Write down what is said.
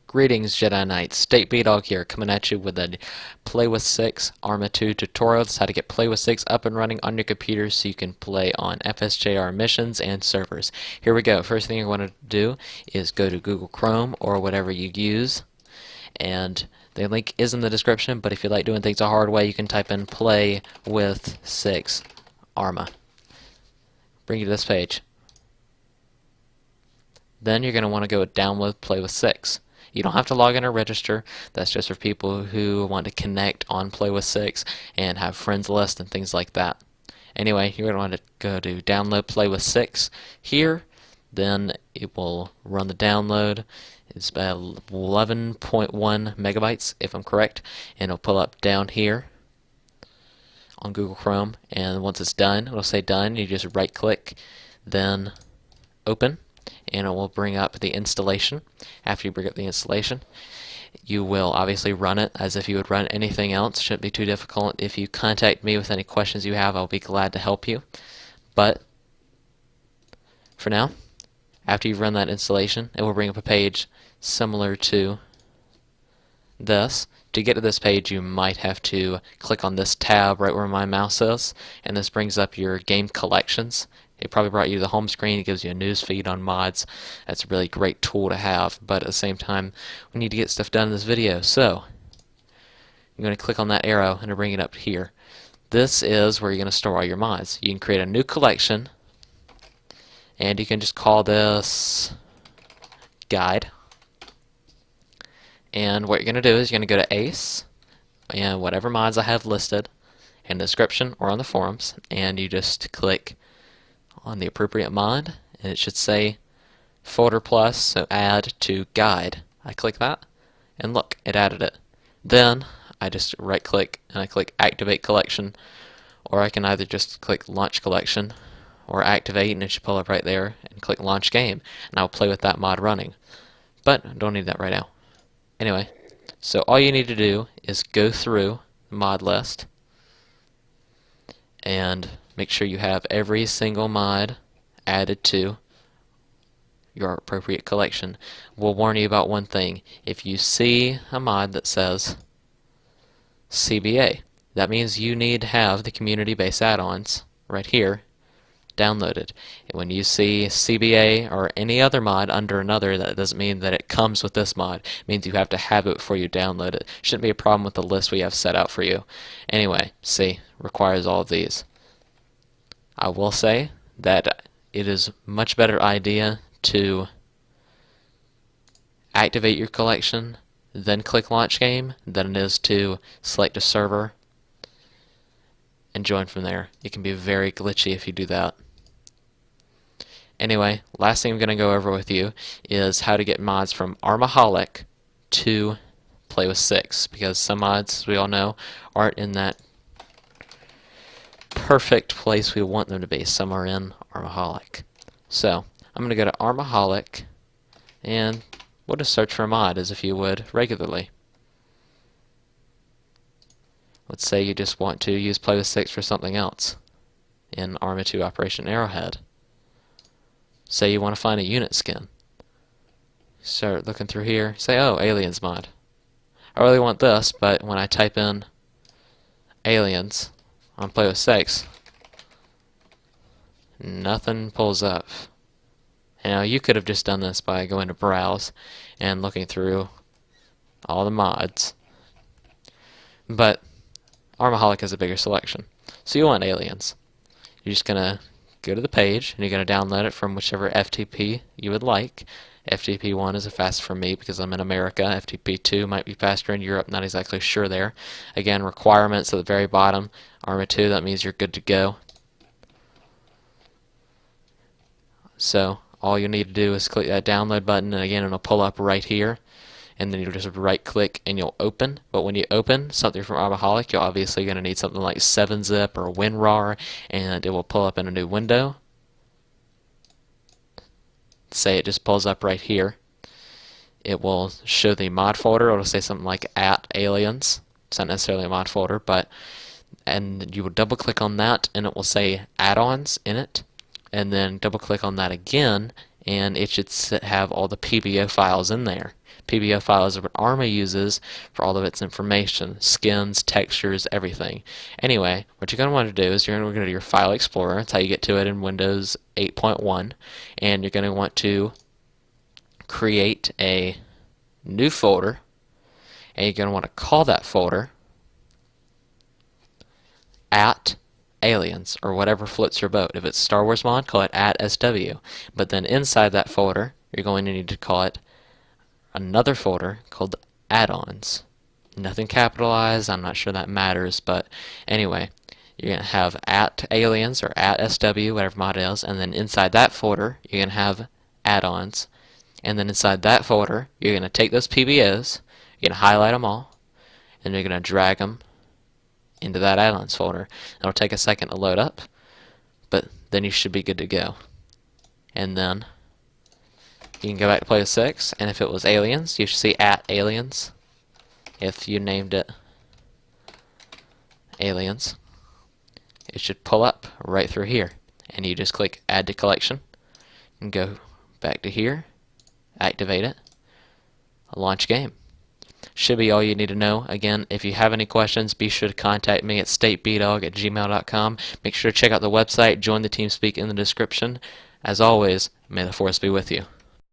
Greetings, Jedi Knights. State B-Dog here, coming at you with a PlayWithSix ArmA 2 tutorial. This is how to get PlayWithSix up and running on your computer so you can play on FSJR missions and servers. Here we go. First thing you want to do is go to Google Chrome or whatever you use, and the link is in the description, but if you like doing things a hard way, you can type in PlayWithSix ArmA. Bring you to this page. Then you're going to want to go download PlayWithSix. You don't have to log in or register. That's just for people who want to connect on PlayWithSix and have friends list and things like that. Anyway, you're going to want to go to download PlayWithSix here. Then it will run the download. It's about 11.1 megabytes if I'm correct, and it'll pull up down here on Google Chrome. And once it's done, it'll say done. You just right click, then open, and it will bring up the installation. After you bring up the installation, you will obviously run it as if you would run anything else. Shouldn't be too difficult. If you contact me with any questions you have, I'll be glad to help you. But for now, after you've run that installation, it will bring up a page similar to this. To get to this page, you might have to click on this tab right where my mouse is, and this brings up your game collections. It probably brought you to the home screen. It gives you a news feed on mods. That's a really great tool to have, but at the same time, we need to get stuff done in this video. So you're going to click on that arrow and it'll bring it up here. This is where you're going to store all your mods. You can create a new collection, and you can just call this guide. And what you're going to do is you're going to go to ACE and whatever mods I have listed in the description or on the forums, and you just click on the appropriate mod, and it should say folder plus, so add to guide. I click that, and look, it added it. Then I just right click and I click activate collection, or I can either just click launch collection or activate, and it should pull up right there, and click launch game, and I'll play with that mod running. But I don't need that right now. Anyway, so all you need to do is go through the mod list and make sure you have every single mod added to your appropriate collection. We'll warn you about one thing. If you see a mod that says CBA, that means you need to have the community-based add-ons right here downloaded. And when you see CBA or any other mod under another, that doesn't mean that it comes with this mod. It means you have to have it before you download it. Shouldn't be a problem with the list we have set out for you. Anyway, see, requires all of these. I will say that it is a much better idea to activate your collection, then click launch game, than it is to select a server and join from there. It can be very glitchy if you do that. Anyway, last thing I'm going to go over with you is how to get mods from ArmAholic to PlayWithSix, because some mods, as we all know, aren't in that perfect place we want them to be. Some are in ArmAholic. So I'm going to go to ArmAholic, and we'll just search for a mod as if you would regularly. Let's say you just want to use PlayWithSix for something else in ArmA 2 Operation Arrowhead. Say you want to find a unit skin. Start looking through here. Say, oh, aliens mod. I really want this, but when I type in aliens on PlayWithSix, nothing pulls up. Now you could have just done this by going to browse and looking through all the mods, but ArmAholic has a bigger selection. So you want aliens. You're just gonna go to the page and you're gonna download it from whichever FTP you would like. FTP 1 is the fastest for me because I'm in America. FTP 2 might be faster in Europe, not exactly sure there. Again, requirements at the very bottom. ArmA 2, that means you're good to go. So all you need to do is click that download button, and again it'll pull up right here, and then you'll just right click and you'll open. But when you open something from ArmAholic, you're obviously going to need something like 7-zip or WinRAR, and it will pull up in a new window. Say it just pulls up right here. It will show the mod folder. It'll say something like @aliens. It's not necessarily a mod folder, and you will double click on that and it will say add-ons in it, and then double click on that again and it should have all the PBO files in there. PBO file is what ArmA uses for all of its information, skins, textures, everything. Anyway, what you're going to want to do is you're going to go to your File Explorer. That's how you get to it in Windows 8.1. And you're going to want to create a new folder. And you're going to want to call that folder at Aliens, or whatever floats your boat. If it's Star Wars mod, call it at SW. But then inside that folder, you're going to need to call it another folder called add-ons. Nothing capitalized, I'm not sure that matters, but anyway, you're going to have at Aliens or at SW, whatever mod it is, and then inside that folder, you're going to have add-ons. And then inside that folder, you're going to take those PBOs, you're going to highlight them all, and you're going to drag them into that add-ons folder. It'll take a second to load up, but then you should be good to go. And then you can go back to PlayWithSix, and if it was Aliens, you should see at Aliens. If you named it Aliens, it should pull up right through here. And you just click Add to Collection, and go back to here, activate it, launch game. Should be all you need to know. Again, if you have any questions, be sure to contact me at statebdog@gmail.com. Make sure to check out the website, join the Teamspeak in the description. As always, may the Force be with you.